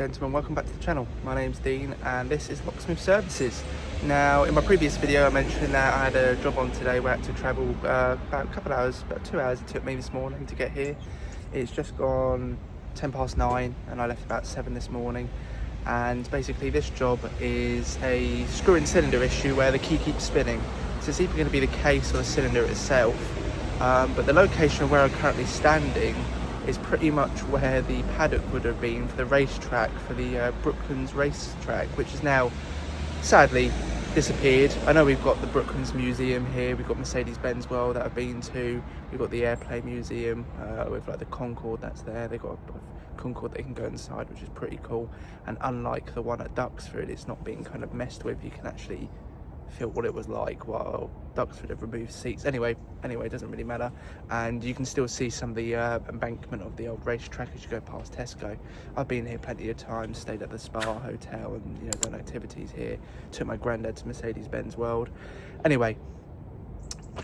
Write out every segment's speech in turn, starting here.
gentlemen, welcome back to the channel. My name's Dean and this is Locksmith Services. Now, in my previous video I mentioned that I had a job on today where I had to travel about a couple of hours, about 2 hours it took me this morning to get here. It's just gone 9:10 and I left about 7 this morning. And basically this job is a screw-in cylinder issue where the key keeps spinning. So it's either going to be the case or the cylinder itself. But the location of where I'm currently standing is pretty much where the paddock would have been for the racetrack, for the Brooklands racetrack, which has now sadly disappeared. I know we've got the Brooklands Museum here, we've got Mercedes-Benz World that I've been to, we've got the Airplane Museum with like the Concorde that's there. They've got a Concorde that you can go inside, which is pretty cool. And unlike the one at Duxford, it's not being kind of messed with. You can actually feel what it was like while Duxford have removed seats. Anyway, it doesn't really matter. And you can still see some of the embankment of the old racetrack as you go past Tesco. I've been here plenty of times, stayed at the Spa Hotel and done activities here. Took my granddad to Mercedes-Benz World. Anyway,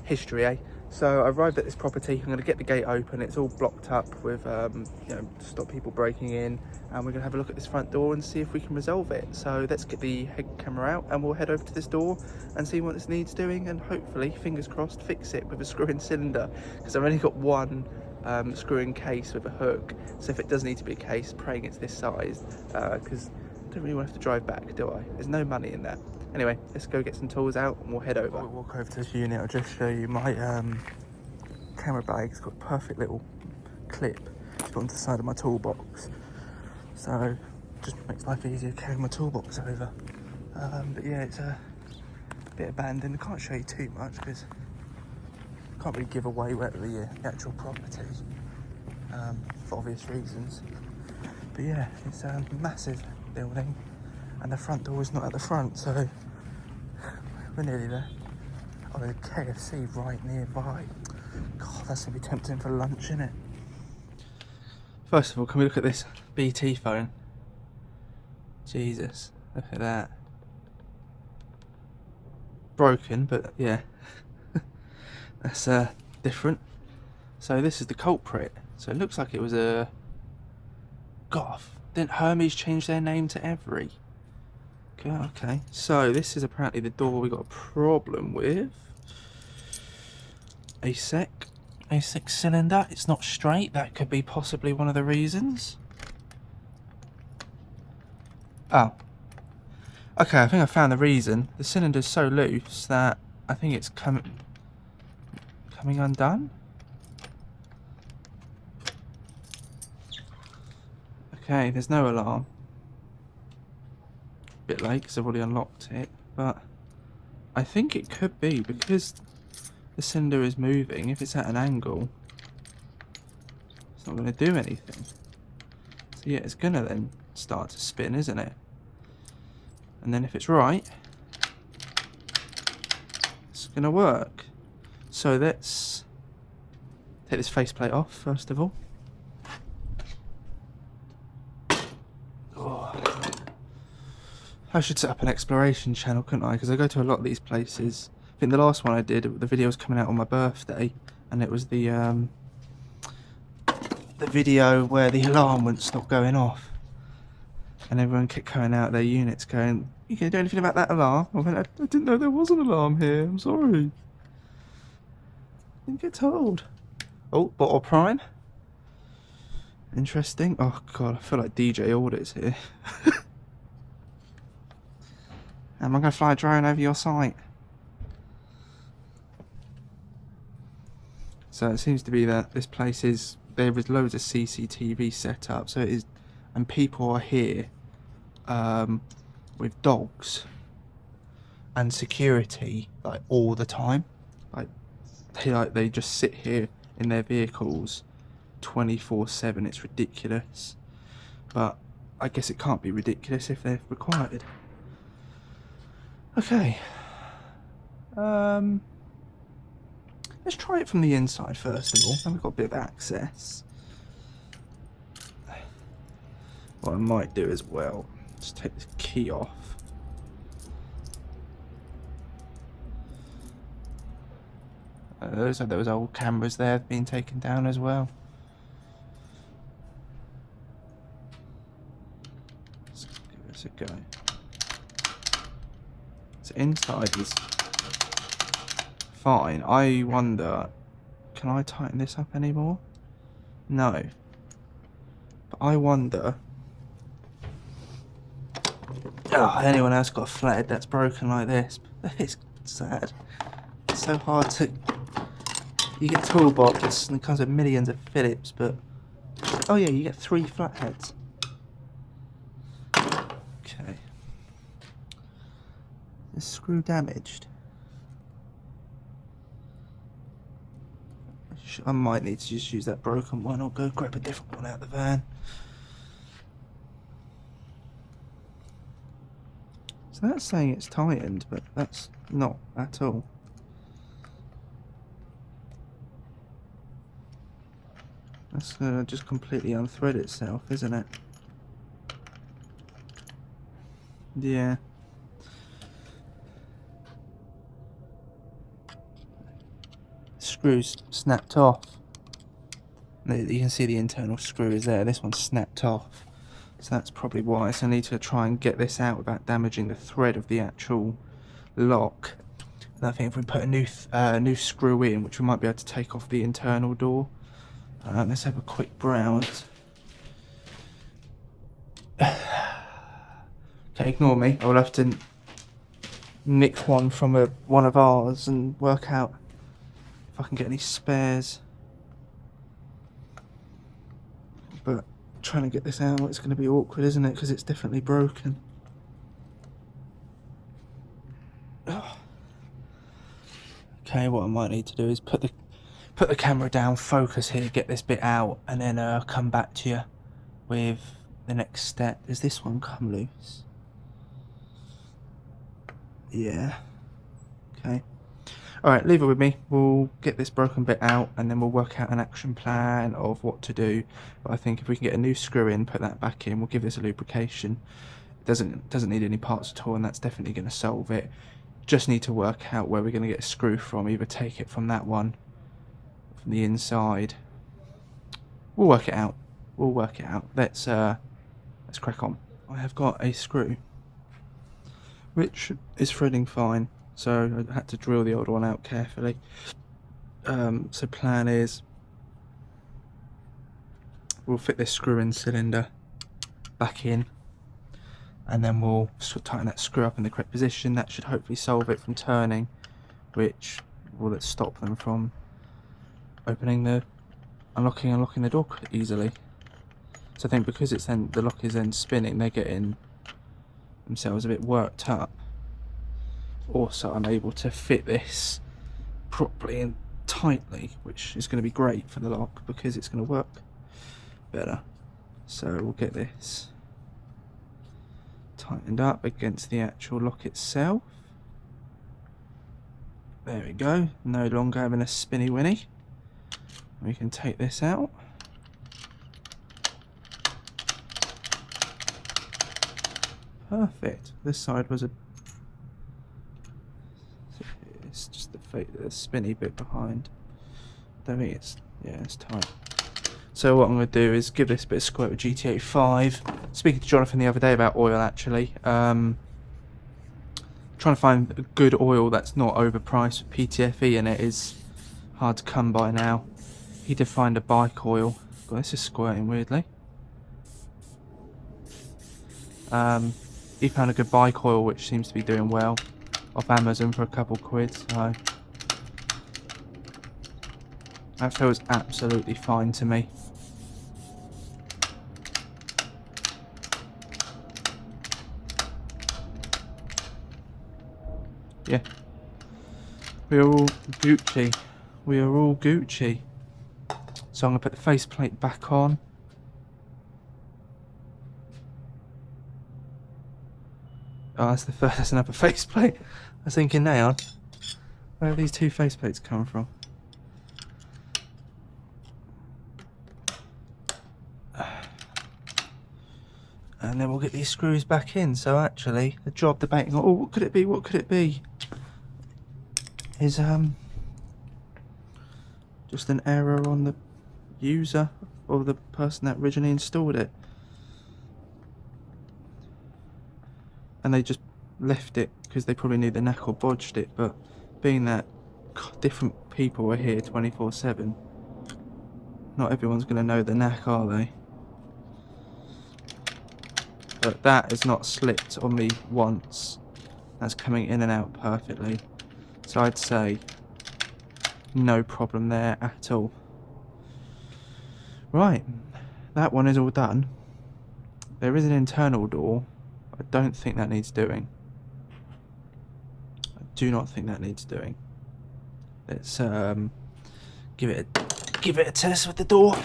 history, eh? So I arrived at this property. I'm going to get the gate open. It's all blocked up with, to stop people breaking in. And we're going to have a look at this front door and see if we can resolve it. So let's get the head camera out and we'll head over to this door and see what this needs doing. And hopefully, fingers crossed, fix it with a screw-in cylinder. Because I've only got one screw-in case with a hook. So if it does need to be a case, praying it's this size. Because I don't really want to have to drive back, do I? There's no money in that. Anyway, let's go get some tools out and we'll head over. We'll walk over to this unit. I'll just show you my camera bag. It's got a perfect little clip to put onto the side of my toolbox. So, just makes life easier carrying my toolbox over. But yeah, it's a bit abandoned. I can't show you too much because I can't really give away where the actual property for obvious reasons. But yeah, it's a massive building and the front door is not at the front, so we're nearly there. Oh, there's a KFC right nearby. God, that's gonna be tempting for lunch, isn't it? First of all, can we look at this BT phone? Jesus, look at that. Broken, but yeah, that's different. So this is the culprit. So it looks like it was a... God, didn't Hermes change their name to Every? Okay, so this is apparently the door we got a problem with. A6 cylinder, it's not straight. That could be possibly one of the reasons. Oh. Okay, I think I found the reason. The cylinder's so loose that I think it's coming undone. Okay, there's no alarm. Bit late because I've already unlocked it, but I think it could be because the cylinder is moving. If it's at an angle, it's not going to do anything. So yeah, it's going to then start to spin, isn't it? And then if it's right, it's going to work. So let's take this faceplate off first of all. I should set up an exploration channel, couldn't I? Because I go to a lot of these places. I think the last one I did, the video was coming out on my birthday, and it was the video where the alarm wouldn't stop going off, and everyone kept coming out of their units going, "You can do anything about that alarm?" I went, "I didn't know there was an alarm here. I'm sorry. Didn't get told." Oh, bottle prime. Interesting. Oh god, I feel like DJ Audits here. Am I going to fly a drone over your site? So it seems to be that this place is, there is loads of CCTV set up, so it is, and people are here with dogs and security like all the time. They just sit here in their vehicles 24/7. It's ridiculous, but I guess it can't be ridiculous if they're required. Okay, let's try it from the inside first of all. Then we've got a bit of access. What I might do as well, just take this key off. Those are those old cameras there being taken down as well. it go? So inside is fine. I wonder, can I tighten this up anymore? No. But I wonder, anyone else got a flathead that's broken like this? It's sad. It's so hard to... You get toolbox and it comes with millions of Phillips, but... Oh yeah, you get 3 flatheads. Okay. Is screw damaged? I might need to just use that broken one or go grab a different one out of the van. So that's saying it's tightened, but that's not at all. That's gonna just completely unthread itself, isn't it? Yeah. Screw's snapped off. You can see the internal screw is there. This one's snapped off. So that's probably why. So I need to try and get this out without damaging the thread of the actual lock. And I think if we put a new screw in, which we might be able to take off the internal door. Let's have a quick browse. Okay, ignore me. I will have to nick one from one of ours and work out if I can get any spares. But trying to get this out, it's going to be awkward, isn't it? Because it's definitely broken. Oh. Okay, what I might need to do is put the camera down, focus here, get this bit out, and then come back to you with the next step. Does this one come loose? Yeah. Okay. Alright, leave it with me. We'll get this broken bit out and then we'll work out an action plan of what to do. But I think if we can get a new screw in, put that back in, we'll give this a lubrication. It doesn't need any parts at all, and that's definitely going to solve it. Just need to work out where we're going to get a screw from. Either take it from that one, from the inside. We'll work it out. We'll work it out. Let's crack on. I have got a screw, which is threading fine. So I had to drill the old one out carefully. So plan is we'll fit this screw in cylinder back in, and then we'll tighten that screw up in the correct position. That should hopefully solve it from turning, which will stop them from unlocking the door easily. So I think because it's then the lock is then spinning, they're getting themselves a bit worked up. Also, I'm able to fit this properly and tightly, which is going to be great for the lock because it's going to work better. So we'll get this tightened up against the actual lock itself. There we go. No longer having a spinny winny. We can take this out. Perfect. This side was it's just the spinny bit behind. Don't think it's tight. So what I'm going to do is give this a bit of squirt with GTA 5. Speaking to Jonathan the other day about oil, actually. Trying to find a good oil that's not overpriced with PTFE in it is hard to come by now. He did find a bike oil. God, this is squirting weirdly. He found a good bike oil which seems to be doing well off Amazon for a couple quid, so that feels absolutely fine to me. Yeah, we are all Gucci. We are all Gucci. So I'm going to put the faceplate back on. Oh, that's another faceplate. I was thinking, now, where have these two faceplates come from? And then we'll get these screws back in. So actually, the job debating, oh, what could it be? What could it be? Is just an error on the user or the person that originally installed it. and they just left it because they probably knew the knack or bodged it. But being that different people are here 24/7, not everyone's going to know the knack, are they? But that has not slipped on me once. That's coming in and out perfectly. So I'd say no problem there at all. Right, that one is all done. There is an internal door. I don't think that needs doing. I do not think that needs doing. Let's give it a test with the door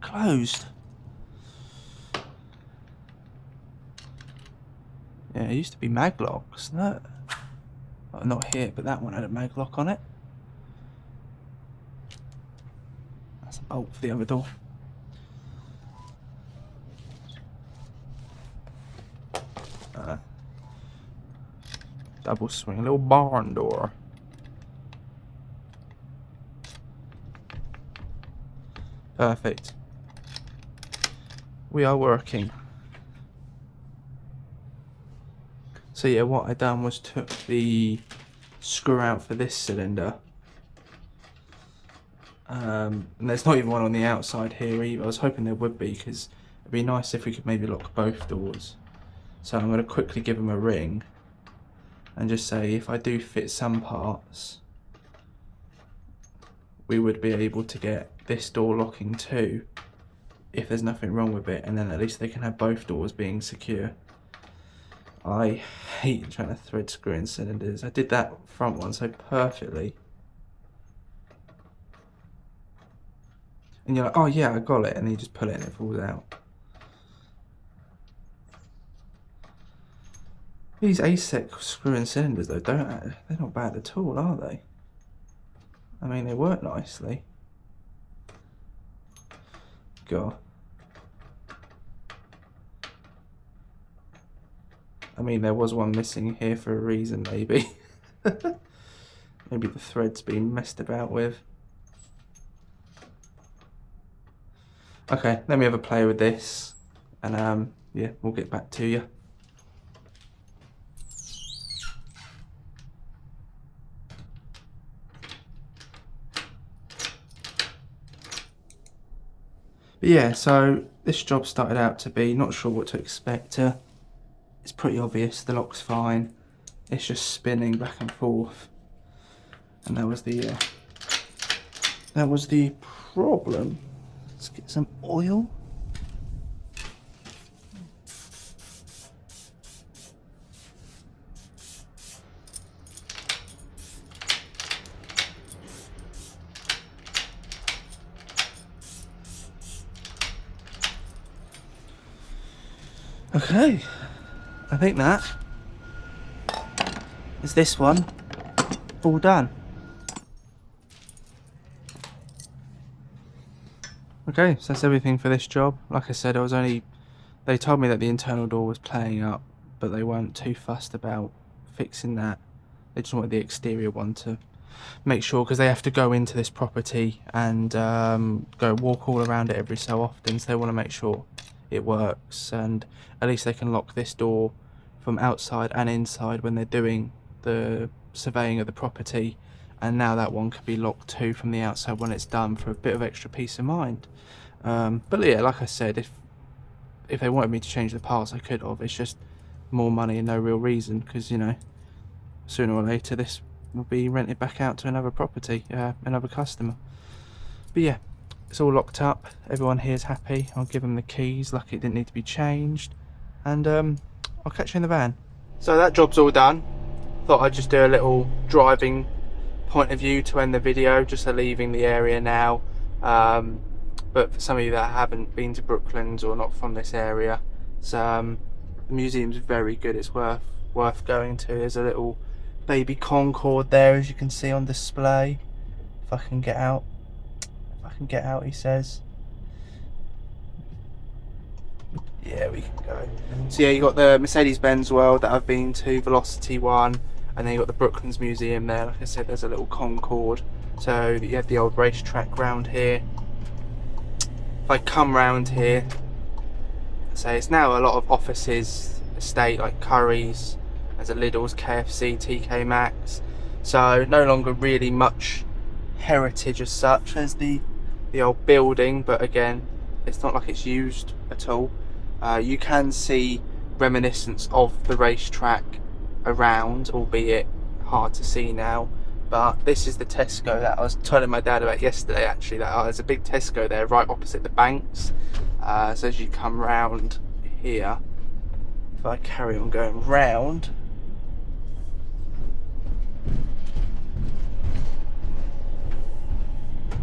closed. Yeah, it used to be mag locks, no? Oh, not here, but that one had a mag lock on it. That's a bolt for the other door. Double swing, a little barn door. Perfect. We are working. So yeah, what I done was took the screw out for this cylinder. And there's not even one on the outside here either. I was hoping there would be, because it'd be nice if we could maybe lock both doors. So I'm going to quickly give them a ring and just say if I do fit some parts, we would be able to get this door locking too, if there's nothing wrong with it, and then at least they can have both doors being secure. I hate trying to thread screw in cylinders. I did that front one so perfectly. And you're like, oh yeah, I got it, and then you just pull it and it falls out. These ASEC screw-in cylinders though, they're not bad at all, are they? I mean, they work nicely. God. I mean, there was one missing here for a reason, maybe. Maybe the thread's been messed about with. Okay, let me have a play with this, and yeah, we'll get back to you. But yeah, so this job started out to be, not sure what to expect. It's pretty obvious, the lock's fine. It's just spinning back and forth. And that was the problem. Let's get some oil. Okay, I think that is this one all done. Okay, so that's everything for this job. Like I said, they told me that the internal door was playing up, but they weren't too fussed about fixing that. They just wanted the exterior one to make sure, because they have to go into this property and go walk all around it every so often, so they want to make sure it works, and at least they can lock this door from outside and inside when they're doing the surveying of the property, and now that one can be locked too from the outside when it's done, for a bit of extra peace of mind. But yeah, like I said, if they wanted me to change the parts, I could have. It's just more money and no real reason, because, you know, sooner or later this will be rented back out to another property, another customer. But yeah, it's all locked up, everyone here is happy. I'll give them the keys, lucky it didn't need to be changed, and I'll catch you in the van. So that job's all done. Thought I'd just do a little driving point of view to end the video, just leaving the area now. But for some of you that haven't been to Brooklands or not from this area, the museum's very good, it's worth going to. There's a little baby Concorde there, as you can see on display. If I can get out. He says. Yeah, we can go. So yeah, you got the Mercedes-Benz World that I've been to, Velocity one, and then you got the Brooklands Museum there. Like I said, there's a little Concorde. So you have the old racetrack round here. If I come round here, say it's now a lot of offices, estate like Curry's, There's a Lidl's, KFC, TK Maxx. So no longer really much heritage as such. There's the old building, but again, it's not like it's used at all. You can see reminiscence of the racetrack around, albeit hard to see now. But this is the Tesco that I was telling my dad about yesterday, actually, that there's a big Tesco there right opposite the banks. So as you come round here, if I carry on going round,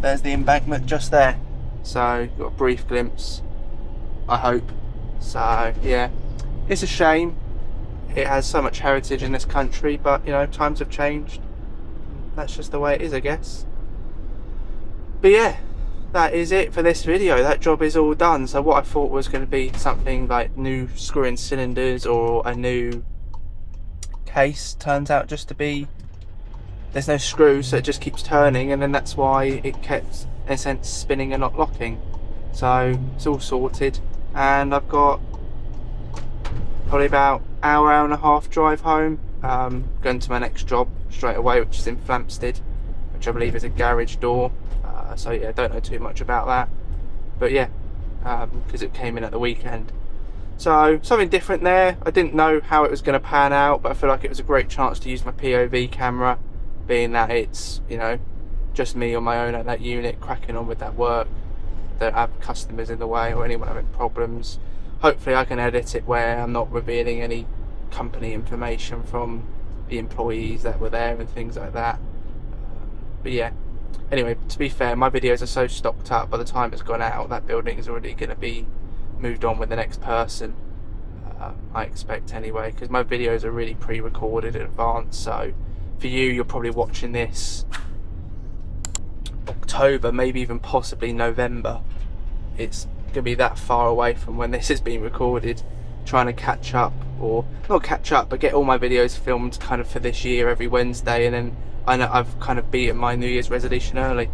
there's the embankment just there. So you've got a brief glimpse, I hope. So yeah, it's a shame. It has so much heritage in this country, but you know, times have changed. That's just the way it is, I guess. But yeah, that is it for this video. That job is all done. So what I thought was going to be something like new screw-in cylinders or a new case turns out just to be there's no screws, so it just keeps turning, and then that's why it kept in a sense spinning and not locking. So it's all sorted, and I've got probably about hour and a half drive home. Going to my next job straight away, which is in Flampstead, which I believe is a garage door. So yeah, don't know too much about that, but yeah, because it came in at the weekend. So something different there. I didn't know how it was going to pan out, but I feel like it was a great chance to use my POV camera, being that it's, you know, just me on my own at that unit cracking on with that work. Don't have customers in the way or anyone having problems. Hopefully I can edit it where I'm not revealing any company information from the employees that were there and things like that. But yeah, anyway, to be fair, my videos are so stocked up, by the time it's gone out, that building is already going to be moved on with the next person. I expect anyway, because my videos are really pre-recorded in advance. So for you, you're probably watching this October, maybe even possibly November. It's gonna be that far away from when this is being recorded, trying to catch up, or not catch up, but get all my videos filmed kind of for this year every Wednesday, and then I know I've kind of beaten my New Year's resolution early.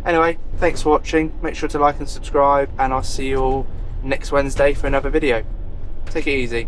Anyway, thanks for watching. Make sure to like and subscribe, and I'll see you all next Wednesday for another video. Take it easy.